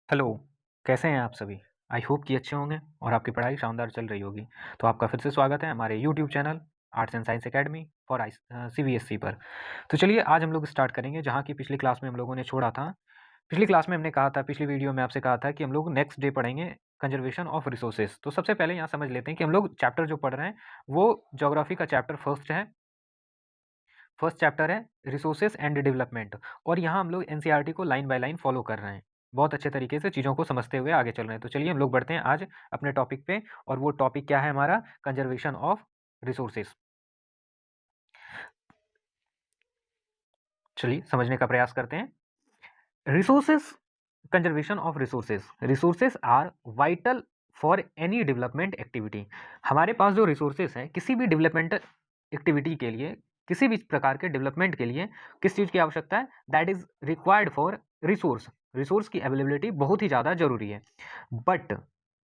Hello, कैसे हैं आप सभी? आई होप कि अच्छे होंगे और आपकी पढ़ाई शानदार चल रही होगी। तो आपका फिर से स्वागत है हमारे YouTube channel arts and science academy for CBSE पर। तो चलिए आज हम लोग स्टार्ट करेंगे जहाँ की पिछली क्लास में हम लोगों ने छोड़ा था। पिछली क्लास में हमने कहा था, पिछली वीडियो में आपसे कहा था कि हम लोग नेक्स्ट डे पढ़ेंगे कंजर्वेशन ऑफ रिसोर्सेज। तो सबसे पहले यहाँ समझ लेते हैं कि हम लोग चैप्टर जो पढ़ रहे हैं वो ज्योग्राफी का चैप्टर फर्स्ट चैप्टर है रिसोर्सेज एंड डेवलपमेंट। और यहाँ हम लोग एनसीईआरटी को लाइन बाय लाइन फॉलो कर रहे हैं, बहुत अच्छे तरीके से चीज़ों को समझते हुए आगे चल रहे हैं। तो चलिए हम लोग बढ़ते हैं आज अपने टॉपिक पे, और वो टॉपिक क्या है हमारा? Conservation of resources. चलिए समझने का प्रयास करते हैं। Resources, conservation of resources. Resources are vital for any development activity. हमारे पास जो रिसोर्सेज हैं किसी भी डेवलपमेंट एक्टिविटी के लिए, किसी भी प्रकार के डेवलपमेंट के लिए किस चीज़ की आवश्यकता है? That is required for resource. Resource की अवेलेबिलिटी बहुत ही ज़्यादा जरूरी है। But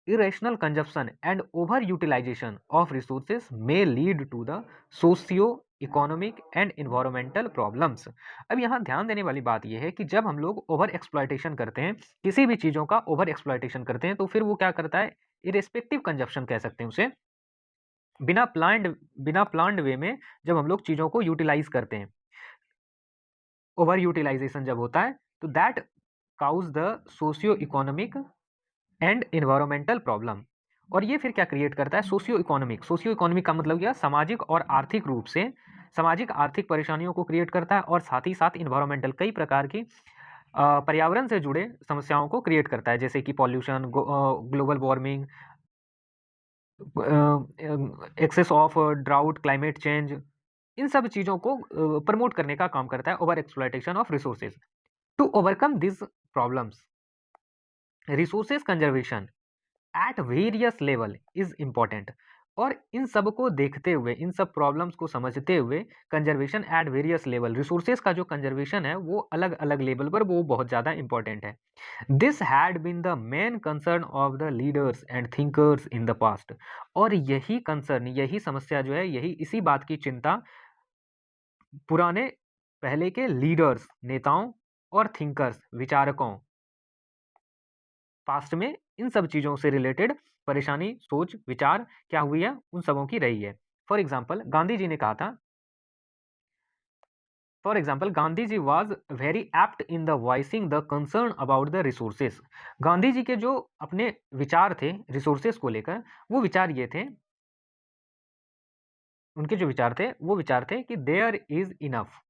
irrational consumption and over utilization of resources may lead to the socio economic and environmental problems. अब यहाँ ध्यान देने वाली बात यह है कि जब हम लोग ओवर एक्सप्लॉयटेशन करते हैं, किसी भी चीज़ों का ओवर एक्सप्लॉयटेशन करते हैं, तो फिर वो क्या करता है? इरेस्पेक्टिव कंजप्शन कह सकते हैं उसे। बिना प्लान्ड वे में जब हम लोग चीज़ों को यूटिलाइज करते हैं, ओवर यूटिलाइजेशन जब होता है, तो that cause the socio economic and environmental problem. और ये फिर क्या क्रिएट करता है? Socio economic. सोशियो इकोनॉमिक का मतलब क्या? सामाजिक और आर्थिक रूप से सामाजिक आर्थिक परेशानियों को क्रिएट करता है, और साथ ही साथ इन्वायरमेंटल कई प्रकार की पर्यावरण से जुड़े समस्याओं को क्रिएट करता है, जैसे कि pollution, global warming, excess of drought, climate change. इन सब चीज़ों को प्रमोट करने का काम करता है over exploitation of resources. To overcome this problems, resources conservation at various level is important. और इन सब को देखते हुए, इन सब प्रॉब्लम्स को समझते हुए, conservation at various level, resources का जो कंजर्वेशन है वो अलग अलग लेवल पर वो बहुत ज़्यादा इंपॉर्टेंट है। This had been the main concern of the leaders and thinkers in the past. और यही कंसर्न, यही समस्या जो है, यही इसी बात की चिंता पुराने पहले के लीडर्स, नेताओं और थिंकर्स, विचारकों, पास्ट में इन सब चीज़ों से रिलेटेड परेशानी, सोच, विचार क्या हुई है? उन सबों की रही है। फॉर एग्जाम्पल गांधी जी ने कहा था, for example Gandhi ji was very apt in the voicing the concern about the resources. Gandhi ji के जो अपने विचार थे रिसोर्सेज को लेकर, वो विचार ये थे, उनके जो विचार थे कि देयर इज इनफ,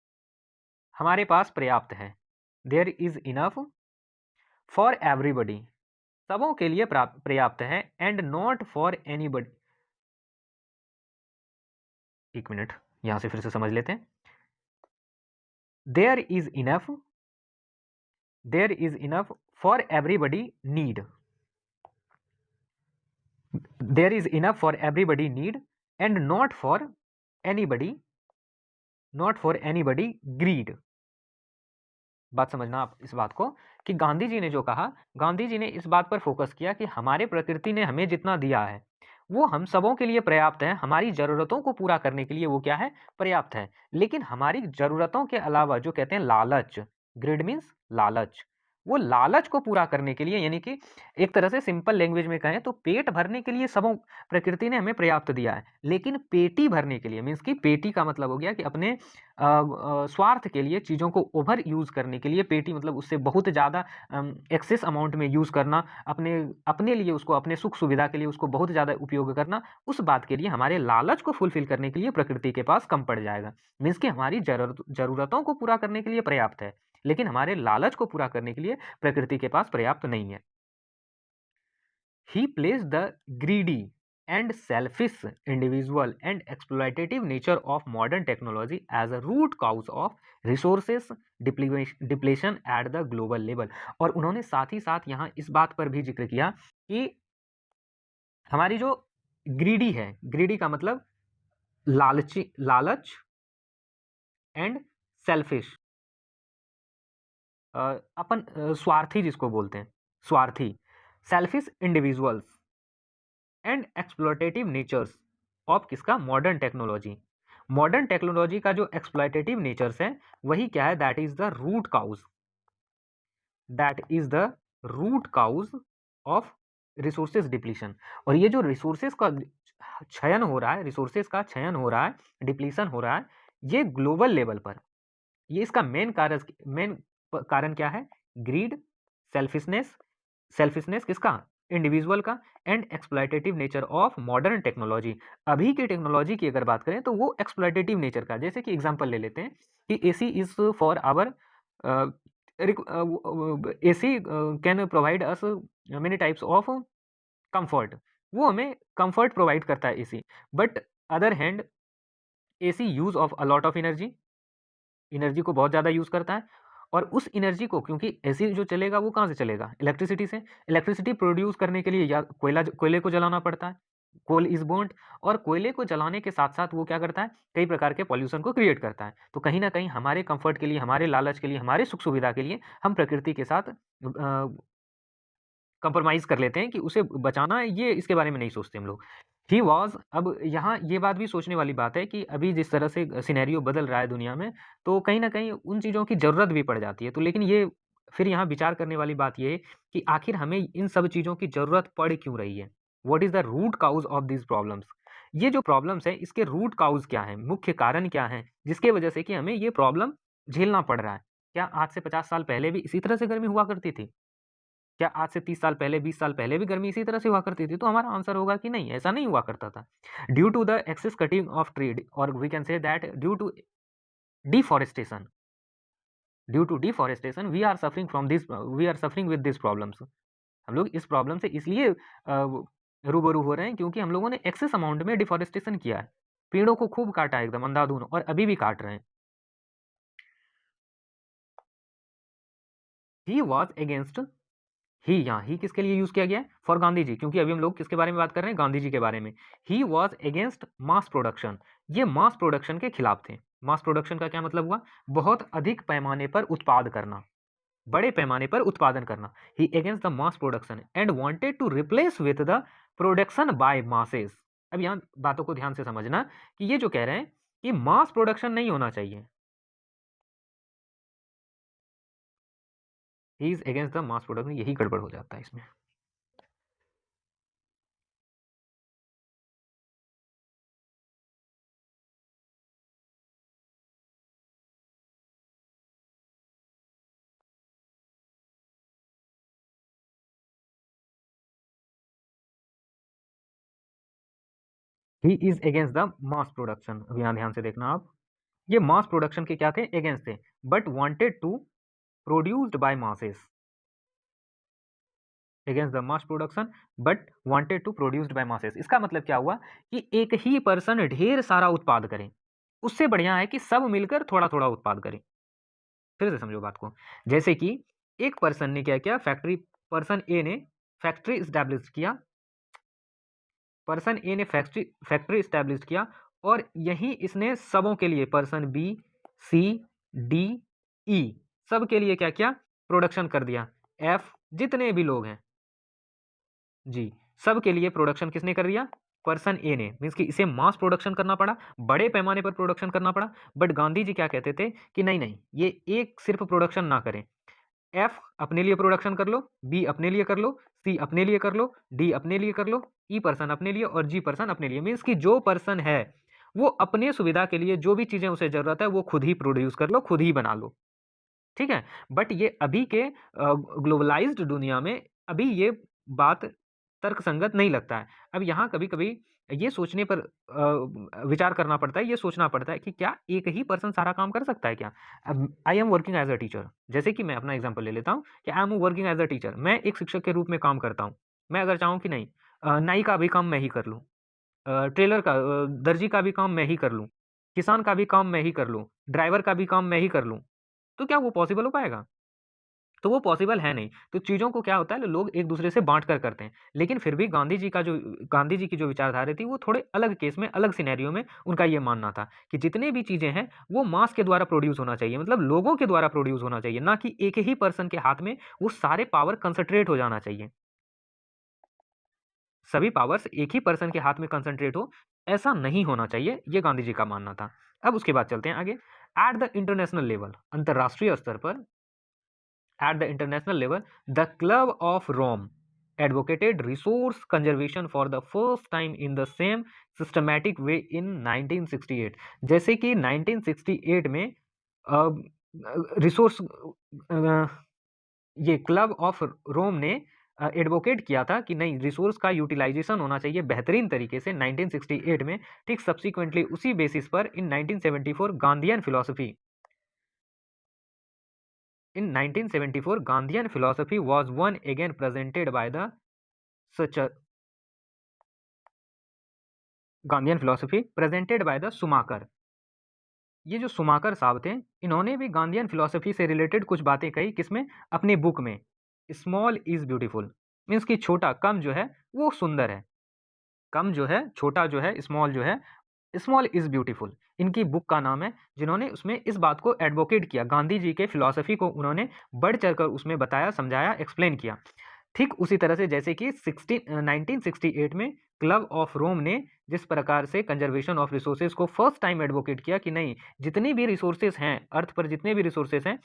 हमारे पास पर्याप्त है। There is enough for everybody, सबों के लिए पर्याप्त है। एंड नॉट फॉर एनीबडी, एक मिनट यहां से फिर से समझ लेते हैं। There is enough, there is enough for everybody need, there is enough for everybody need and not for anybody, not for anybody greed. बात समझना आप इस बात को, कि गांधी जी ने जो कहा, गांधी जी ने इस बात पर फोकस किया कि हमारे प्रकृति ने हमें जितना दिया है वो हम सबों के लिए पर्याप्त है, हमारी जरूरतों को पूरा करने के लिए वो क्या है? पर्याप्त है। लेकिन हमारी जरूरतों के अलावा जो कहते हैं लालच, ग्रिड मीन्स लालच, वो लालच को पूरा करने के लिए, यानी कि एक तरह से सिंपल लैंग्वेज में कहें तो पेट भरने के लिए सबों प्रकृति ने हमें पर्याप्त दिया है, लेकिन पेटी भरने के लिए, मीन्स की पेटी का मतलब हो गया कि अपने स्वार्थ के लिए, चीज़ों को ओवर यूज़ करने के लिए, पेटी मतलब उससे बहुत ज़्यादा एक्सेस अमाउंट में यूज़ करना, अपने अपने लिए उसको, अपने सुख सुविधा के लिए उसको बहुत ज़्यादा उपयोग करना, उस बात के लिए हमारे लालच को फुलफिल करने के लिए प्रकृति के पास कम पड़ जाएगा। मीन्स कि हमारी ज़रूरतों को पूरा करने के लिए पर्याप्त है, लेकिन हमारे लालच को पूरा करने के लिए प्रकृति के पास पर्याप्त नहीं है। He placed the greedy and selfish individual and exploitative nature of modern technology as a root cause of resources depletion at the global level। और उन्होंने साथ ही साथ यहाँ इस बात पर भी जिक्र किया कि हमारी जो ग्रीडी है, ग्रीडी का मतलब लालची, लालच, एंड सेल्फिश, अपन स्वार्थी जिसको बोलते हैं, स्वार्थी, selfish individuals and exploitative natures of किसका? Modern technology. मॉडर्न टेक्नोलॉजी का जो एक्सप्लोटेटिव नेचर्स है वही क्या है? That is the root cause, that is the root cause of resources depletion. और ये जो रिसोर्सेज का क्षयन हो रहा है, रिसोर्सेज का क्षयन हो रहा है, डिप्लीशन हो रहा है, ये ग्लोबल लेवल पर, ये इसका मेन कारण क्या है? ग्रीड, सेल्फिशनेस, सेल्फिशनेस किसका? इंडिविजुअल का, and exploitative nature of modern technology. अभी की टेक्नोलॉजी की अगर बात करें तो वो एक्सप्लॉयटेटिव नेचर का, जैसे कि एग्जांपल ले लेते हैं कि AC is for our, AC can provide us many types of comfort, वो हमें कंफर्ट प्रोवाइड करता है AC, but other hand AC use of a lot of energy, energy को बहुत ज़्यादा यूज़ करता है। और उस एनर्जी को, क्योंकि एसी जो चलेगा वो कहाँ से चलेगा? इलेक्ट्रिसिटी से। इलेक्ट्रिसिटी प्रोड्यूस करने के लिए या कोयले को जलाना पड़ता है, कोल इज बर्न्ड, और कोयले को जलाने के साथ साथ वो क्या करता है? कई प्रकार के पॉल्यूशन को क्रिएट करता है। तो कहीं ना कहीं हमारे कंफर्ट के लिए, हमारे लालच के लिए, हमारे सुख सुविधा के लिए हम प्रकृति के साथ कंप्रोमाइज़ कर लेते हैं कि उसे बचाना है, ये इसके बारे में नहीं सोचते हम लोग। ही वॉज़, अब यहाँ ये बात भी सोचने वाली बात है कि अभी जिस तरह से सिनेरियो बदल रहा है दुनिया में, तो कहीं न कहीं उन चीज़ों की ज़रूरत भी पड़ जाती है। तो लेकिन ये फिर यहाँ विचार करने वाली बात ये है कि आखिर हमें इन सब चीज़ों की ज़रूरत पड़ क्यों रही है? What is the root cause of these problems? ये जो प्रॉब्लम्स हैं, इसके रूट काउज़ क्या हैं? मुख्य कारण क्या हैं? जिसके वजह से कि हमें ये प्रॉब्लम झेलना पड़ रहा है। क्या आज से 50 साल पहले भी इसी तरह से गर्मी हुआ करती थी? क्या आज से 30 साल पहले, 20 साल पहले भी गर्मी इसी तरह से हुआ करती थी? तो हमारा आंसर होगा कि नहीं, ऐसा नहीं हुआ करता था। Due to the excess cutting of tree, और we can say that due to deforestation, due to deforestation we are suffering from this, we are suffering with this problems. हम लोग इस प्रॉब्लम से इसलिए रूबरू हो रहे हैं क्योंकि हम लोगों ने एक्सेस अमाउंट में डिफॉरेस्टेशन किया है। पेड़ों को खूब काटा है एकदम अंधाधुंध, और अभी भी काट रहे हैं। ही वॉज अगेंस्ट, ही, यहाँ ही किसके लिए यूज किया गया है? फॉर गांधी जी, क्योंकि अभी हम लोग किसके बारे में बात कर रहे हैं? गांधी जी के बारे में। He was against mass production, ये मास प्रोडक्शन के खिलाफ थे। मास प्रोडक्शन का क्या मतलब हुआ? बहुत अधिक पैमाने पर उत्पाद करना, बड़े पैमाने पर उत्पादन करना। He against the mass production and wanted to replace with the production by masses. अब यहाँ बातों को ध्यान से समझना कि ये जो कह रहे हैं कि मास प्रोडक्शन नहीं होना चाहिए, he is against the mass production, यही गड़बड़ हो जाता है इसमें। He is against the mass production, अब यहाँ ध्यान से देखना आप, ये मास प्रोडक्शन के क्या थे? अगेंस्ट थे, but wanted to produced by masses, against the mass production but wanted to produced by masses. इसका मतलब क्या हुआ कि एक ही पर्सन ढेर सारा उत्पाद करे, उससे बढ़िया है कि सब मिलकर थोड़ा थोड़ा उत्पाद करें। फिर से समझो बात को, जैसे कि एक पर्सन ने क्या किया, फैक्ट्री, पर्सन ए ने फैक्ट्री स्टैब्लिश किया, पर्सन ए ने फैक्ट्री फैक्ट्री स्टैब्लिश किया, और यही इसने सबों के लिए, पर्सन बी, सी, डी, ई, सब के लिए क्या किया? प्रोडक्शन कर दिया। एफ, जितने भी लोग हैं जी, सब के लिए प्रोडक्शन किसने कर दिया? पर्सन ए ने। मीन्स कि इसे मास प्रोडक्शन करना पड़ा, बड़े पैमाने पर प्रोडक्शन करना पड़ा। बट गांधी जी क्या कहते थे कि नहीं नहीं, ये एक सिर्फ प्रोडक्शन ना करें, एफ अपने लिए प्रोडक्शन कर लो, बी अपने लिए कर लो, सी अपने लिए कर लो, डी अपने लिए कर लो, ई पर्सन अपने लिए, और जी पर्सन अपने लिए। मीन्स कि जो पर्सन है वो अपने सुविधा के लिए जो भी चीजें उसे जरूरत है वो खुद ही प्रोड्यूस कर लो, खुद ही बना लो, ठीक है। बट ये अभी के ग्लोबलाइज्ड दुनिया में अभी ये बात तर्कसंगत नहीं लगता है। अब यहाँ कभी कभी ये सोचने पर विचार करना पड़ता है, ये सोचना पड़ता है कि क्या एक ही पर्सन सारा काम कर सकता है क्या? अब I am working as a teacher, जैसे कि मैं अपना एग्जांपल ले लेता हूँ कि I am working as a teacher, मैं एक शिक्षक के रूप में काम करता हूँ। मैं अगर चाहूँ कि नहीं, नाई का भी काम मैं ही कर लूँ, टेलर का, दर्जी का भी काम मैं ही कर लूँ, किसान का भी काम मैं ही कर लूँ, ड्राइवर का भी काम मैं ही कर लूँ, तो क्या वो पॉसिबल हो पाएगा? तो वो पॉसिबल है नहीं। तो चीज़ों को क्या होता है, लोग एक दूसरे से बांट कर करते हैं। लेकिन फिर भी गांधी जी की जो विचारधारा थी वो थोड़े अलग केस में, अलग सिनेरियो में उनका ये मानना था कि जितने भी चीज़ें हैं वो मास के द्वारा प्रोड्यूस होना चाहिए, मतलब लोगों के द्वारा प्रोड्यूस होना चाहिए, ना कि एक ही पर्सन के हाथ में वो सारे पावर कंसंट्रेट हो जाना चाहिए। सभी पावर्स एक ही पर्सन के हाथ में कंसंट्रेट हो, ऐसा नहीं होना चाहिए, ये गांधी जी का मानना था। अब उसके बाद चलते हैं आगे। एट द इंटरनेशनल लेवल, अंतर्राष्ट्रीय स्तर पर at the international level, the Club of Rome advocated resource conservation for the first time in the same systematic way in 1968. जैसे कि 1968 में रिसोर्स ये क्लब ऑफ रोम ने एडवोकेट किया था कि नहीं, रिसोर्स का यूटिलाइजेशन होना चाहिए बेहतरीन तरीके से 1968 में। ठीक सब्सिक्वेंटली उसी बेसिस पर इन 1974 Gandhian philosophy In 1974, Gandhian philosophy was once again presented by the such a Gandhian philosophy presented by the Sumakar। ये जो सुमाकर साहब थे, इन्होंने भी गांधीयन फिलॉसफी से रिलेटेड कुछ बातें कही, किसमें? अपने बुक में स्मॉल इज ब्यूटीफुल, मीन्स कि छोटा, कम जो है वो सुंदर है, कम जो है, छोटा जो है, स्मॉल जो है, स्मॉल इज ब्यूटीफुल, इनकी बुक का नाम है। जिन्होंने उसमें इस बात को एडवोकेट किया, गांधी जी के फिलॉसफी को उन्होंने बढ़ चढ़कर उसमें बताया, समझाया, एक्सप्लेन किया। ठीक उसी तरह से जैसे कि 1968 में क्लब ऑफ रोम ने जिस प्रकार से कंजर्वेशन ऑफ रिसोर्सेज को फर्स्ट टाइम एडवोकेट किया कि नहीं, जितनी भी रिसोर्सेज हैं अर्थ पर, जितने भी रिसोर्सेज हैं,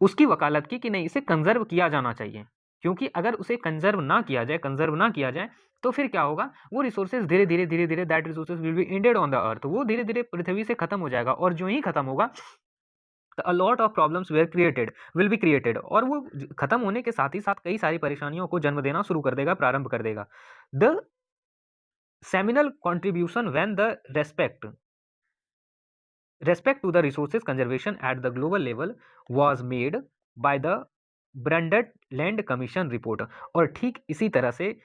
उसकी वकालत की कि नहीं, इसे कंजर्व किया जाना चाहिए, क्योंकि अगर उसे कंजर्व ना किया जाए, कंजर्व ना किया जाए, तो फिर क्या होगा, वो रिसोर्सेज धीरे धीरे that resources will be ended on the earth, वो धीरे धीरे पृथ्वी से खत्म हो जाएगा, और जो ही खत्म होगा a lot of problems were created will be created, और वो खत्म होने के साथ ही साथ कई सारी परेशानियों को जन्म देना शुरू कर देगा, प्रारंभ कर देगा। The seminal contribution when the respect to the resources conservation at the global level was made by the Brundtland commission report. और ठीक इसी तरह से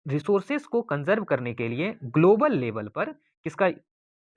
रिसोर्सेस को कंजर्व करने के लिए ग्लोबल लेवल पर किसका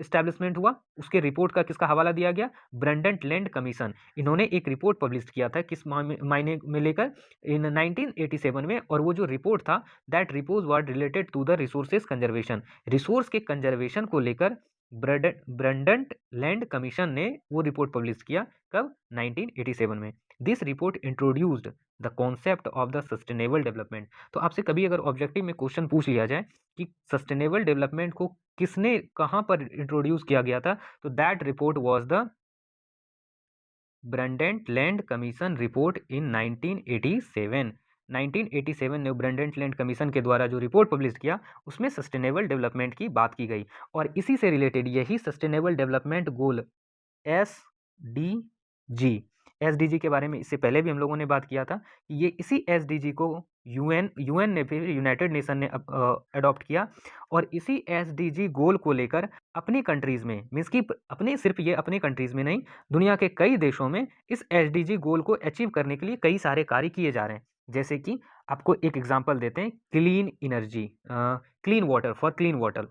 एस्टैब्लिशमेंट हुआ, उसके रिपोर्ट का किसका हवाला दिया गया? ब्रंडट लैंड कमीशन। इन्होंने एक रिपोर्ट पब्लिश किया था, किस मायने में लेकर? इन 1987 में। और वो जो रिपोर्ट था, that report was related to the resources conservation, resource के कंजर्वेशन को लेकर ब्रंडट लैंड कमीशन ने वो रिपोर्ट पब्लिश किया। कब? 1987 में। This report introduced the concept of the sustainable development. तो आपसे कभी अगर ऑब्जेक्टिव में क्वेश्चन पूछ लिया जाए कि सस्टेनेबल डेवलपमेंट को किसने, कहां पर इंट्रोड्यूस किया गया था, तो that report was the Brundtland commission report in 1987। 1987 ने ब्रंडट लैंड कमीशन के द्वारा जो रिपोर्ट पब्लिश किया, उसमें सस्टेनेबल डेवलपमेंट की बात की गई। और इसी से रिलेटेड यही sustainable development goal SDG, SDG के बारे में इससे पहले भी हम लोगों ने बात किया था कि ये इसी SDG को यूएन ने, फिर यूनाइटेड नेशन ने अडॉप्ट किया। और इसी SDG गोल को लेकर अपनी कंट्रीज में, मीन्स कि अपने, सिर्फ ये अपने कंट्रीज में नहीं, दुनिया के कई देशों में इस SDG गोल को अचीव करने के लिए कई सारे कार्य किए जा रहे हैं। जैसे कि आपको एक एग्जांपल देते हैं, clean energy, clean water, for clean water,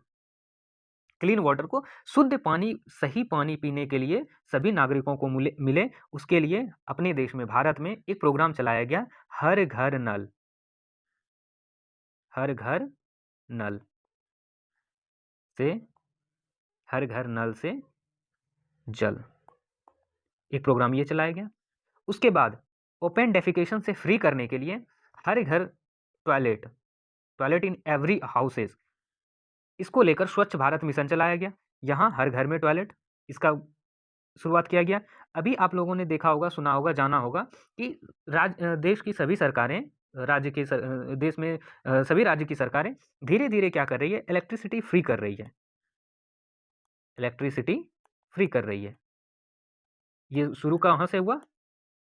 clean water को, शुद्ध पानी, सही पानी पीने के लिए सभी नागरिकों को मिले, उसके लिए अपने देश में, भारत में एक प्रोग्राम चलाया गया, हर घर नल, हर घर नल से, हर घर नल से जल, एक प्रोग्राम ये चलाया गया। उसके बाद ओपन डेफिकेशन से फ्री करने के लिए हर घर toilet, toilet in every houses, इसको लेकर स्वच्छ भारत मिशन चलाया गया। यहाँ हर घर में टॉयलेट, इसका शुरुआत किया गया। अभी आप लोगों ने देखा होगा, सुना होगा, जाना होगा कि देश की सभी सरकारें, राज्य के देश में सभी राज्य की सरकारें धीरे धीरे क्या कर रही है, इलेक्ट्रिसिटी फ्री कर रही है, इलेक्ट्रिसिटी फ्री कर रही है। ये शुरू कहाँ से हुआ?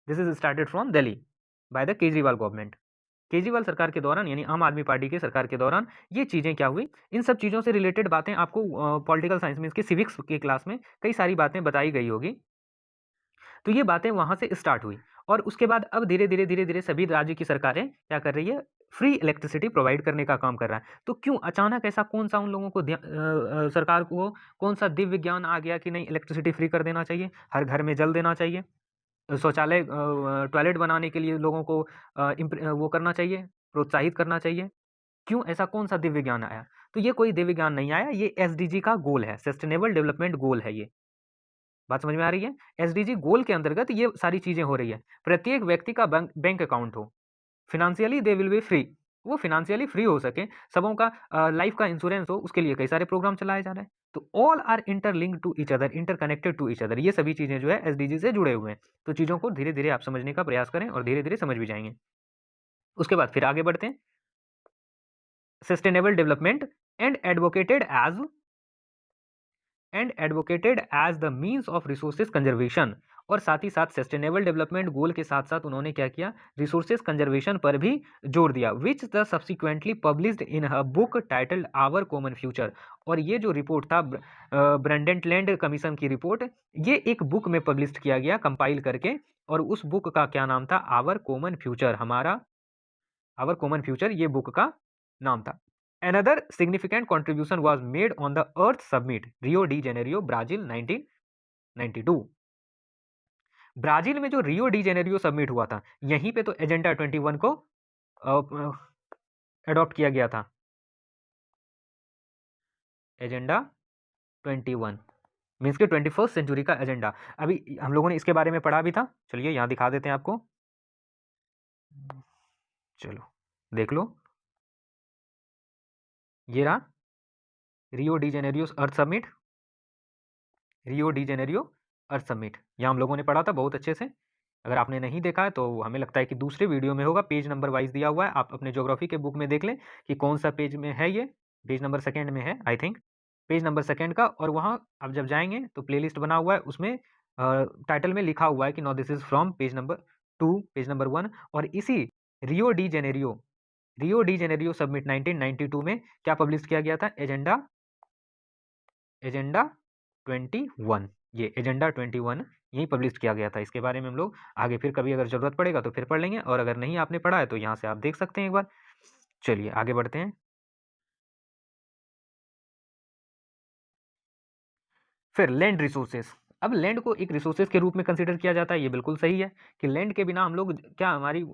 This is started from Delhi by the Kejriwal government. Kejriwal सरकार के दौरान, यानी आम आदमी पार्टी की सरकार के दौरान ये चीज़ें क्या हुई। इन सब चीज़ों से रिलेटेड बातें आपको पॉलिटिकल साइंस में, इसके सिविक्स के क्लास में कई सारी बातें बताई गई होगी। तो ये बातें वहाँ से स्टार्ट हुई, और उसके बाद अब धीरे धीरे सभी राज्य की सरकारें क्या कर रही है, फ्री इलेक्ट्रिसिटी प्रोवाइड करने का काम कर रहा है। तो क्यों अचानक ऐसा, कौन सा उन लोगों को सरकार को कौन सा दिव्य ज्ञान आ गया कि नहीं, इलेक्ट्रिसिटी फ्री कर देना चाहिए, हर घर में जल देना चाहिए, शौचालय, टॉयलेट बनाने के लिए लोगों को वो करना चाहिए, प्रोत्साहित करना चाहिए। क्यों, ऐसा कौन सा दिव्य ज्ञान आया? तो ये कोई दिव्य ज्ञान नहीं आया, ये SDG का गोल है, सस्टेनेबल डेवलपमेंट गोल है। ये बात समझ में आ रही है? SDG गोल के अंतर्गत ये सारी चीजें हो रही है। प्रत्येक व्यक्ति का बैंक अकाउंट हो, financially they will be free, वो फिनेंशियली फ्री हो सके, सबों का लाइफ का इंश्योरेंस हो, उसके लिए कई सारे प्रोग्राम चलाए जा रहे हैं। तो all are interlinked to each other, interconnected to each other, ये सभी चीजें जो है एसडीजी से जुड़े हुए हैं। तो चीजों को धीरे धीरे आप समझने का प्रयास करें और धीरे धीरे समझ भी जाएंगे। उसके बाद फिर आगे बढ़ते हैं। Sustainable development and advocated as the means of resources conservation, और साथ ही साथ सस्टेनेबल डेवलपमेंट गोल के साथ साथ उन्होंने क्या किया, रिसोर्सेज कंजर्वेशन पर भी जोर दिया, which the subsequently published in a book titled our common future. और ये जो रिपोर्ट था ब्रैंडेंटलैंड कमीशन की रिपोर्ट, ये एक बुक में पब्लिश किया गया कंपाइल करके, और उस बुक का क्या नाम था, आवर कॉमन फ्यूचर, हमारा आवर कॉमन फ्यूचर, ये बुक का नाम था। Another significant contribution was made on the Earth Summit, Rio de Janeiro, Brazil, 1992। Brazil में जो रियो डी जेनेरियो सबमिट हुआ था, यहीं पे तो एजेंडा 21 को अडॉप्ट किया गया था। एजेंडा 21 मीन्स के 21st सेंचुरी का एजेंडा। अभी हम लोगों ने इसके बारे में पढ़ा भी था, चलिए यहाँ दिखा देते हैं आपको, चलो देख लो, ये रहा रियो डी जेनेरियो अर्थ समिट, रियो डी जेनेरियो अर्थ समिट, यहाँ हम लोगों ने पढ़ा था बहुत अच्छे से। अगर आपने नहीं देखा है तो हमें लगता है कि दूसरे वीडियो में होगा, पेज नंबर वाइज दिया हुआ है, आप अपने ज्योग्राफी के बुक में देख लें कि कौन सा पेज में है, ये पेज नंबर सेकंड में है I think, page number second का। और वहाँ आप जब जाएंगे तो प्लेलिस्ट बना हुआ है, उसमें टाइटल में लिखा हुआ है कि no this is from page number 2, page number 1। और इसी Rio de Janeiro, Rio de Janeiro summit 1992 में क्या पब्लिश किया गया था, एजेंडा, एजेंडा 21, ये एजेंडा 21 यही पब्लिश किया गया था। इसके बारे में हम लोग आगे फिर कभी अगर जरूरत पड़ेगा तो फिर पढ़ लेंगे, और अगर नहीं आपने पढ़ा है तो यहाँ से आप देख सकते हैं एक बार। चलिए आगे बढ़ते हैं। फिर लैंड रिसोर्सेज, अब लैंड को एक रिसोर्सेज के रूप में कंसिडर किया जाता है, ये बिल्कुल सही है कि लैंड के बिना हम लोग क्या, हमारी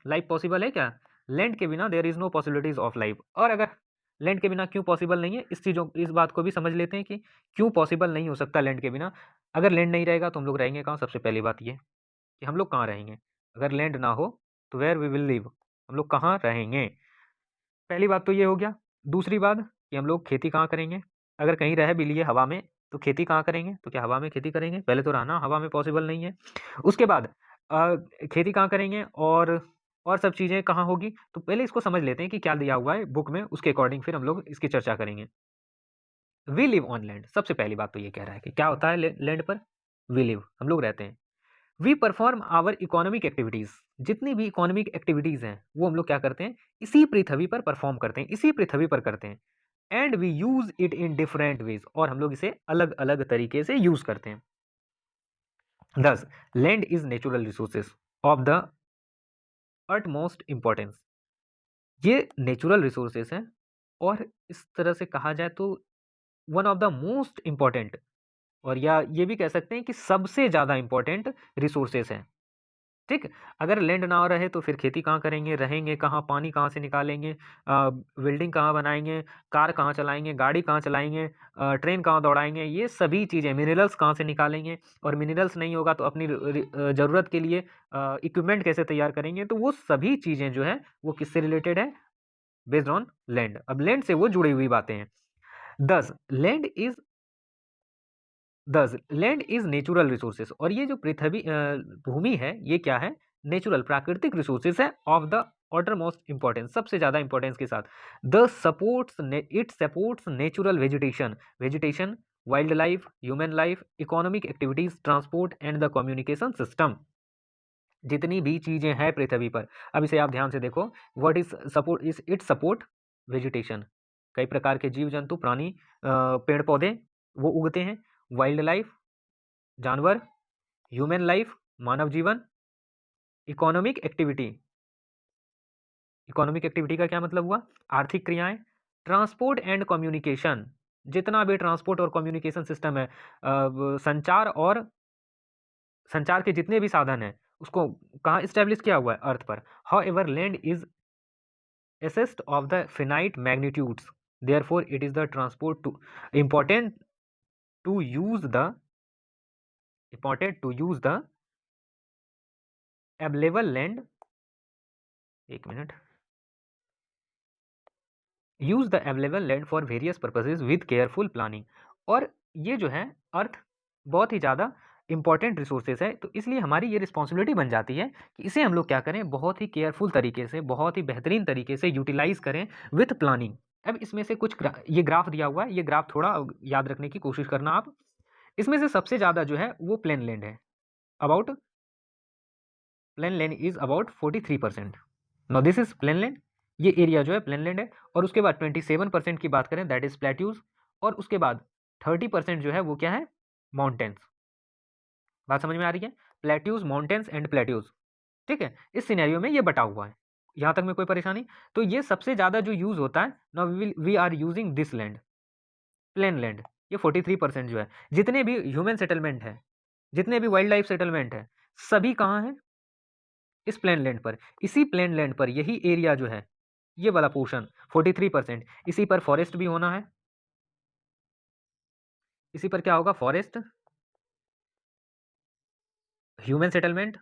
लाइफ पॉसिबल है क्या, लैंड के बिना there is no possibilities of life. और अगर लैंड के बिना क्यों पॉसिबल नहीं है, इस बात को भी समझ लेते हैं कि क्यों पॉसिबल नहीं हो सकता लैंड के बिना। अगर लैंड नहीं रहेगा तो हम लोग रहेंगे कहाँ, सबसे पहली बात ये कि हम लोग कहाँ रहेंगे, अगर लैंड ना हो तो वेयर वी विल लिव, हम लोग कहाँ रहेंगे, पहली बात तो ये हो गया। दूसरी बात कि हम लोग खेती कहाँ करेंगे, अगर कहीं रह भी लिए हवा में तो खेती कहाँ करेंगे, तो क्या हवा में खेती करेंगे, पहले तो रहना हवा में पॉसिबल नहीं है। उसके बाद खेती कहाँ करेंगे, और सब चीज़ें कहाँ होगी, तो पहले इसको समझ लेते हैं कि क्या दिया हुआ है बुक में, उसके अकॉर्डिंग फिर हम लोग इसकी चर्चा करेंगे। वी लिव ऑन लैंड, सबसे पहली बात तो ये कह रहा है कि क्या होता है लैंड पर, वी लिव, हम लोग रहते हैं। We perform our economic activities, जितनी भी इकोनॉमिक एक्टिविटीज हैं वो हम लोग क्या करते हैं, इसी पृथ्वी पर परफॉर्म करते हैं, इसी पृथ्वी पर करते हैं। And we use it in different ways, और हम लोग इसे अलग अलग तरीके से यूज करते हैं। दस land is natural resources of the utmost importance, ये नेचुरल रिसोर्सेज हैं, और इस तरह से कहा जाए तो one of the most important, और या ये भी कह सकते हैं कि सबसे ज़्यादा इम्पोर्टेंट रिसोर्सेज हैं। ठीक, अगर लैंड ना रहे तो फिर खेती कहाँ करेंगे, रहेंगे कहाँ, पानी कहाँ से निकालेंगे, बिल्डिंग कहाँ बनाएंगे, कार कहाँ चलाएंगे, गाड़ी कहाँ चलाएंगे, ट्रेन कहाँ दौड़ाएंगे, ये सभी चीज़ें, मिनरल्स कहाँ से निकालेंगे, और मिनरल्स नहीं होगा तो अपनी ज़रूरत के लिए इक्विपमेंट कैसे तैयार करेंगे, तो वो सभी चीज़ें जो है वो किससे रिलेटेड है, बेस्ड ऑन लैंड। अब लैंड से वो जुड़ी हुई बातें हैं। दस लैंड इज दस लैंड इज नेचुरल रिसोर्सेज, और ये जो पृथ्वी भूमि है ये क्या है, नेचुरल प्राकृतिक रिसोर्सेज है of the order most importance, सबसे ज्यादा इंपॉर्टेंस के साथ। The supports it supports natural vegetation, vegetation, wild life, human life, economic activities, transport and the communication system, जितनी भी चीजें हैं पृथ्वी पर। अब इसे आप ध्यान से देखो, what is support, is it support vegetation, कई प्रकार के जीव जंतु प्राणी पेड़ पौधे वो उगते हैं, वाइल्ड लाइफ जानवर, ह्यूमन लाइफ मानव जीवन, इकोनॉमिक एक्टिविटी, इकोनॉमिक एक्टिविटी का क्या मतलब हुआ, आर्थिक क्रियाएं, ट्रांसपोर्ट एंड कम्युनिकेशन, जितना भी ट्रांसपोर्ट और कम्युनिकेशन सिस्टम है, संचार के जितने भी साधन हैं उसको कहाँ स्टैब्लिश किया हुआ है, अर्थ पर। How ever land is assessed of the finite magnitudes, therefore it is the transport to important to use the important to use the available land, एक minute, use the available land for various purposes with careful planning. और ये जो है अर्थ बहुत ही ज़्यादा important resources है, तो इसलिए हमारी ये रिस्पॉन्सिबिलिटी बन जाती है कि इसे हम लोग क्या करें, बहुत ही केयरफुल तरीके से, बहुत ही बेहतरीन तरीके से यूटिलाइज करें विथ प्लानिंग। अब इसमें से कुछ ये ग्राफ दिया हुआ है, ये ग्राफ थोड़ा याद रखने की कोशिश करना आप। इसमें से सबसे ज़्यादा जो है वो प्लेन लैंड है, about plain land is about 43%। Now this is plain land, ये एरिया जो है प्लेन लैंड है। और उसके बाद 27% की बात करें दैट इज प्लेट्यूज, और उसके बाद 30% जो है वो क्या है, माउंटेन्स। बात समझ में आ रही है, प्लेट्यूज, माउंटेन्स एंड प्लेट्यूज, ठीक है। इस सिनेरियो में ये बटा हुआ है, यहाँ तक में कोई परेशानी? तो ये सबसे ज़्यादा जो यूज होता है, now we are using this land, plain land. ये 43% जो है, जितने भी ह्यूमन सेटलमेंट है, जितने भी वाइल्ड लाइफ सेटलमेंट है, सभी कहाँ हैं, इस प्लेन लैंड पर। इसी प्लेन लैंड पर यही एरिया जो है, ये वाला पोर्शन 43%, इसी पर फॉरेस्ट भी होना है। इसी पर क्या होगा, forest, human settlement,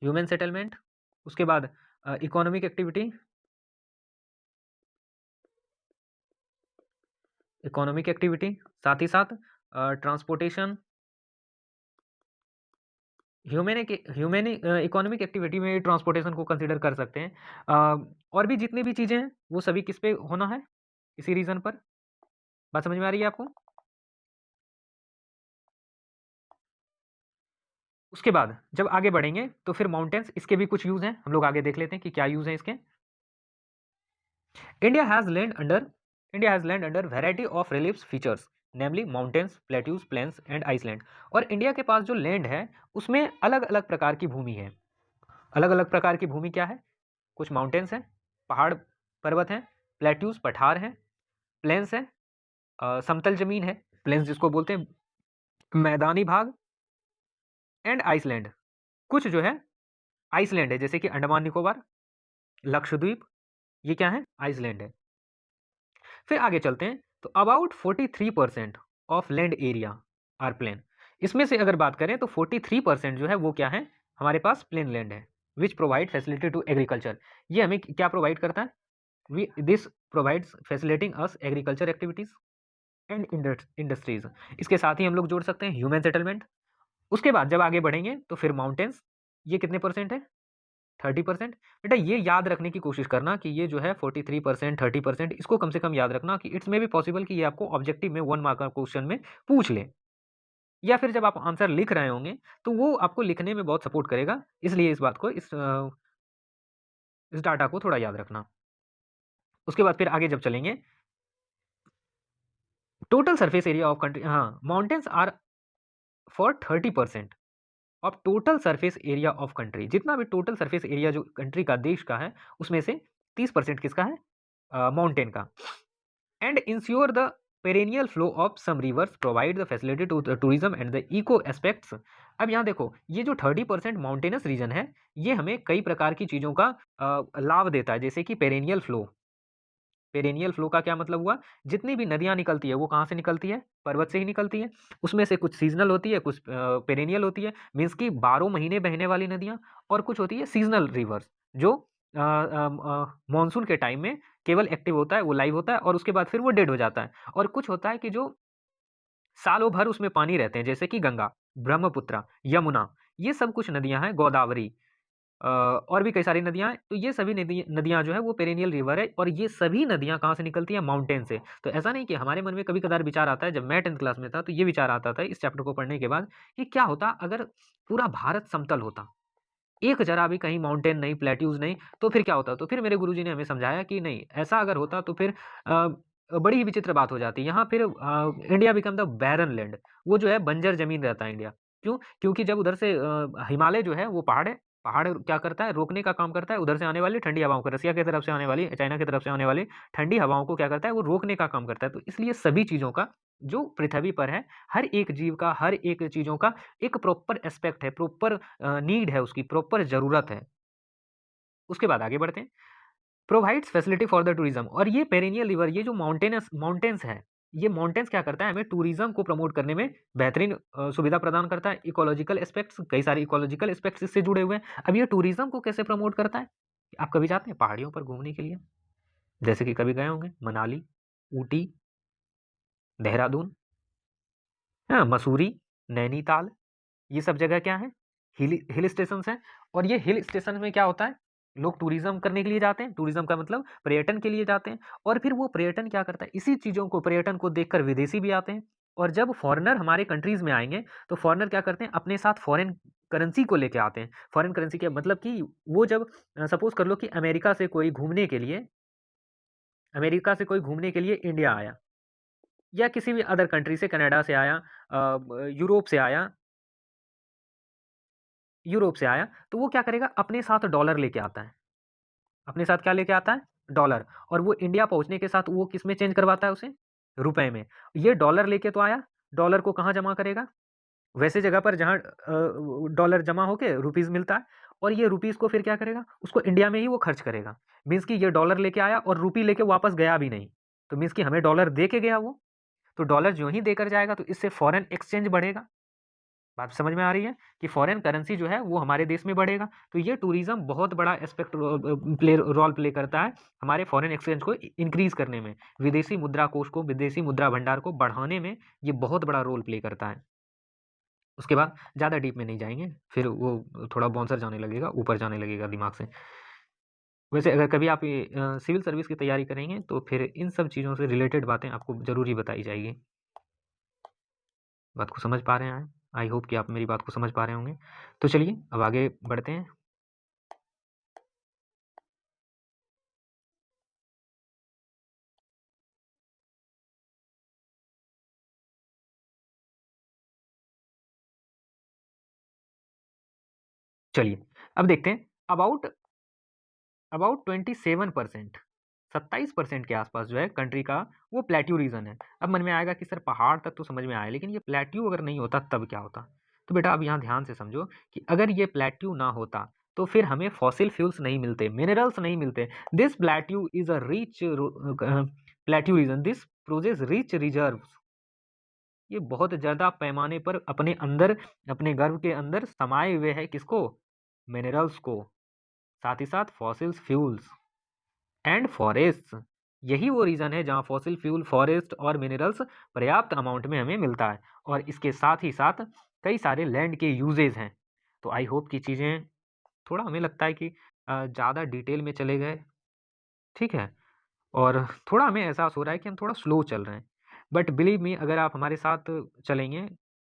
human settlement, उसके बाद इकोनॉमिक एक्टिविटी, इकोनॉमिक एक्टिविटी, साथ ही साथ ट्रांसपोर्टेशन, ह्यूमन इकोनॉमिक एक्टिविटी में ट्रांसपोर्टेशन को कंसीडर कर सकते हैं। और भी जितनी भी चीज़ें हैं वो सभी किस पे होना है, इसी रीजन पर। बात समझ में आ रही है आपको? उसके बाद जब आगे बढ़ेंगे तो फिर माउंटेन्स, इसके भी कुछ यूज हैं, हम लोग आगे देख लेते हैं कि क्या यूज है इसके। India has land under India has land under variety of relief features, namely mountains, plateaus, plains and island. और इंडिया के पास जो लैंड है उसमें अलग अलग प्रकार की भूमि है। अलग अलग प्रकार की भूमि क्या है, कुछ माउंटेन्स हैं, पहाड़ पर्वत हैं, प्लेट्यूज पठार हैं, प्लेन्स हैं, समतल जमीन है, प्लेन्स जिसको बोलते हैं मैदानी भाग, एंड आइसलैंड। कुछ जो है आइसलैंड है, जैसे कि अंडमान निकोबार, लक्षद्वीप, ये क्या है, आइसलैंड है। फिर आगे चलते हैं, तो about 43% of land area are plain. इसमें से अगर बात करें तो 43% जो है वो क्या है, हमारे पास प्लेन लैंड है, which provide facility to agriculture. ये हमें क्या प्रोवाइड करता है, this provides facilitating us agriculture activities and industries. इसके साथ ही हम लोग जोड़ सकते हैं ह्यूमन सेटलमेंट। उसके बाद जब आगे बढ़ेंगे तो फिर माउंटेन्स, ये कितने परसेंट है, 30%। बेटा ये याद रखने की कोशिश करना कि ये जो है 43%, 30%, इसको कम से कम याद रखना कि इट्स में भी पॉसिबल कि ये आपको ऑब्जेक्टिव में 1 मार्क का क्वेश्चन में पूछ ले, या फिर जब आप आंसर लिख रहे होंगे तो वो आपको लिखने में बहुत सपोर्ट करेगा। इसलिए इस बात को, इस डाटा को थोड़ा याद रखना। उसके बाद फिर आगे जब चलेंगे, total surface area of country, हाँ, mountains are for 30% of total surface area of country. जितना भी टोटल सरफेस एरिया जो कंट्री का, देश का है, उसमें से 30% किसका है, माउंटेन का। And ensure the perennial flow of some rivers, provide the facility to tourism and the eco aspects. अब यहाँ देखो, ये जो 30% माउंटेनस रीजन है, ये हमें कई प्रकार की चीज़ों का लाभ देता है, जैसे कि पेरेनियल फ्लो। पेरेनियल फ्लो का क्या मतलब हुआ, जितनी भी नदियाँ निकलती है वो कहाँ से निकलती है, पर्वत से ही निकलती है। उसमें से कुछ सीजनल होती है, कुछ पेरेनियल होती है, मीन्स कि 12 महीने बहने वाली नदियाँ, और कुछ होती है सीजनल रिवर्स, जो मानसून के टाइम में केवल एक्टिव होता है, वो लाइव होता है, और उसके बाद फिर वो डेड हो जाता है। और कुछ होता है कि जो सालों भर उसमें पानी रहते हैं, जैसे कि गंगा, ब्रह्मपुत्र, यमुना, ये सब कुछ नदियाँ हैं, गोदावरी, और भी कई सारी नदियाँ हैं। तो ये सभी नदियाँ जो है वो पेरेनियल रिवर है, और ये सभी नदियाँ कहाँ से निकलती हैं, माउंटेन से। तो ऐसा नहीं कि हमारे मन में कभी कदार विचार आता है, जब मैं 10th क्लास में था तो ये विचार आता था इस चैप्टर को पढ़ने के बाद, कि क्या होता अगर पूरा भारत समतल होता, एक जरा भी कहीं माउंटेन नहीं, प्लेट्यूज नहीं, तो फिर क्या होता। तो फिर मेरे गुरुजी ने हमें समझाया कि नहीं, ऐसा अगर होता तो फिर बड़ी ही विचित्र बात हो जाती। यहाँ फिर India become the barren land, वो जो है बंजर जमीन रहता है इंडिया। क्यों? क्योंकि जब उधर से हिमालय जो है वो पहाड़ है, पहाड़ क्या करता है, रोकने का काम करता है। उधर से आने वाली ठंडी हवाओं को, रसिया की तरफ से आने वाली, चाइना की तरफ से आने वाली ठंडी हवाओं को क्या करता है, वो रोकने का काम करता है। तो इसलिए सभी चीज़ों का जो पृथ्वी पर है, हर एक जीव का, हर एक चीज़ों का एक प्रॉपर एस्पेक्ट है, प्रॉपर नीड है, उसकी प्रॉपर ज़रूरत है। उसके बाद आगे बढ़ते हैं, provides facility for the tourism. और ये पेरेनियल रिवर, ये जो माउंटेन्स है, ये माउंटेन्स क्या करता है, हमें टूरिज्म को प्रमोट करने में बेहतरीन सुविधा प्रदान करता है। इकोलॉजिकल एस्पेक्ट्स, कई सारे इकोलॉजिकल एस्पेक्ट्स इससे जुड़े हुए हैं। अब ये टूरिज्म को कैसे प्रमोट करता है, आप कभी जाते हैं पहाड़ियों पर घूमने के लिए? जैसे कि कभी गए होंगे मनाली, ऊटी, देहरादून, हाँ, मसूरी, नैनीताल, ये सब जगह क्या है? हिल हिल स्टेशंस हैं। और ये हिल स्टेशन में क्या होता है? लोग टूरिज्म करने के लिए जाते हैं, टूरिज्म का मतलब पर्यटन के लिए जाते हैं। और फिर वो पर्यटन क्या करता है, इसी चीज़ों को, पर्यटन को देखकर विदेशी भी आते हैं। और जब फॉरेनर हमारे कंट्रीज़ में आएँगे, तो फॉरेनर क्या करते हैं, अपने साथ फॉरेन करेंसी को लेके आते हैं। फॉरेन करेंसी का मतलब कि वो जब सपोज़ कर लो कि अमेरिका से कोई घूमने के लिए इंडिया आया, या किसी भी अदर कंट्री से, कनाडा से आया, यूरोप से आया, तो वो क्या करेगा, अपने साथ डॉलर लेके आता है। अपने साथ क्या लेके आता है? डॉलर। और वो इंडिया पहुँचने के साथ वो किसमें चेंज करवाता है उसे? रुपए में। ये डॉलर लेके तो आया, डॉलर को कहाँ जमा करेगा? वैसे जगह पर जहाँ डॉलर जमा होके रुपीज़ मिलता है। और ये रुपीज़ को फिर क्या करेगा? उसको इंडिया में ही वो खर्च करेगा। मीन्स कि ये डॉलर लेके आया और रुपी लेके वापस गया भी नहीं। तो मीन्स कि हमें डॉलर दे के गया वो। तो डॉलर ज्यों ही देकर जाएगा, तो इससे फॉरेन एक्सचेंज बढ़ेगा। बात समझ में आ रही है कि फॉरेन करेंसी जो है वो हमारे देश में बढ़ेगा। तो ये टूरिज्म बहुत बड़ा एस्पेक्ट रोल प्ले करता है हमारे फॉरेन एक्सचेंज को इंक्रीज करने में, विदेशी मुद्रा कोष को, विदेशी मुद्रा भंडार को बढ़ाने में ये बहुत बड़ा रोल प्ले करता है। उसके बाद ज़्यादा डीप में नहीं जाएंगे, फिर वो थोड़ा बाउंसर जाने लगेगा, ऊपर जाने लगेगा दिमाग से। वैसे अगर कभी आप सिविल सर्विस की तैयारी करेंगे, तो फिर इन सब चीज़ों से रिलेटेड बातें आपको ज़रूरी बताई जाएगी। बात को समझ पा रहे हैं? आई होप कि आप मेरी बात को समझ पा रहे होंगे। तो चलिए अब आगे बढ़ते हैं। चलिए अब देखते हैं अबाउट अबाउट 27%, 27% के आसपास जो है कंट्री का, वो प्लेट्यू रीजन है। अब मन में आएगा कि सर पहाड़ तक तो समझ में आया, लेकिन ये प्लेट्यू अगर नहीं होता तब क्या होता? तो बेटा अब यहाँ ध्यान से समझो कि अगर ये प्लेट्यू ना होता, तो फिर हमें फॉसिल फ्यूल्स नहीं मिलते, मिनरल्स नहीं मिलते। This plateau is a rich plateau region, this possesses rich reserve. ये बहुत ज्यादा पैमाने पर अपने अंदर, अपने गर्भ के अंदर समाये हुए है, किसको? मिनरल्स को, साथ ही साथ फॉसिल्स फ्यूल्स एंड फॉरेस्ट। यही वो रीजन है जहाँ फॉसिल फ्यूल, फॉरेस्ट और मिनरल्स पर्याप्त अमाउंट में हमें मिलता है। और इसके साथ ही साथ कई सारे लैंड के यूजेज हैं। तो आई होप की चीज़ें, थोड़ा हमें लगता है कि ज़्यादा डिटेल में चले गए, ठीक है, और थोड़ा हमें एहसास हो रहा है कि हम थोड़ा स्लो चल रहे हैं। बट बिलीव मी, अगर आप हमारे साथ चलेंगे,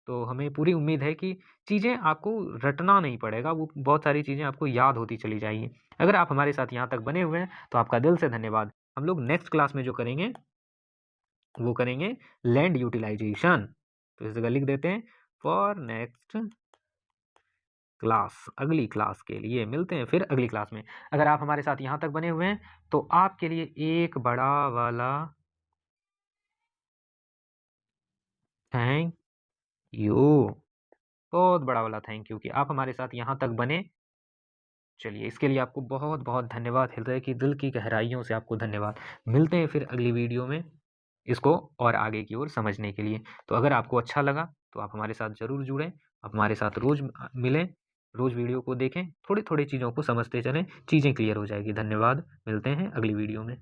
तो हमें पूरी उम्मीद है कि चीज़ें आपको रटना नहीं पड़ेगा, वो बहुत सारी चीज़ें आपको याद होती चली जाएंगी। अगर आप हमारे साथ यहाँ तक बने हुए हैं, तो आपका दिल से धन्यवाद। हम लोग नेक्स्ट क्लास में जो करेंगे, वो करेंगे लैंड यूटिलाइजेशन। तो इस जगह लिख देते हैं, फॉर नेक्स्ट क्लास, अगली क्लास के लिए मिलते हैं फिर अगली क्लास में। अगर आप हमारे साथ यहाँ तक बने हुए हैं, तो आपके लिए एक बड़ा वाला थैंक यू, बहुत बड़ा वाला थैंक यू कि आप हमारे साथ यहाँ तक बने। चलिए इसके लिए आपको बहुत बहुत धन्यवाद, हृदय की, दिल की गहराइयों से आपको धन्यवाद। मिलते हैं फिर अगली वीडियो में इसको और आगे की ओर समझने के लिए। तो अगर आपको अच्छा लगा, तो आप हमारे साथ ज़रूर जुड़ें, आप हमारे साथ रोज़ मिलें, रोज़ वीडियो को देखें, थोड़ी थोड़ी चीज़ों को समझते चलें, चीज़ें क्लियर हो जाएगी। धन्यवाद, मिलते हैं अगली वीडियो में।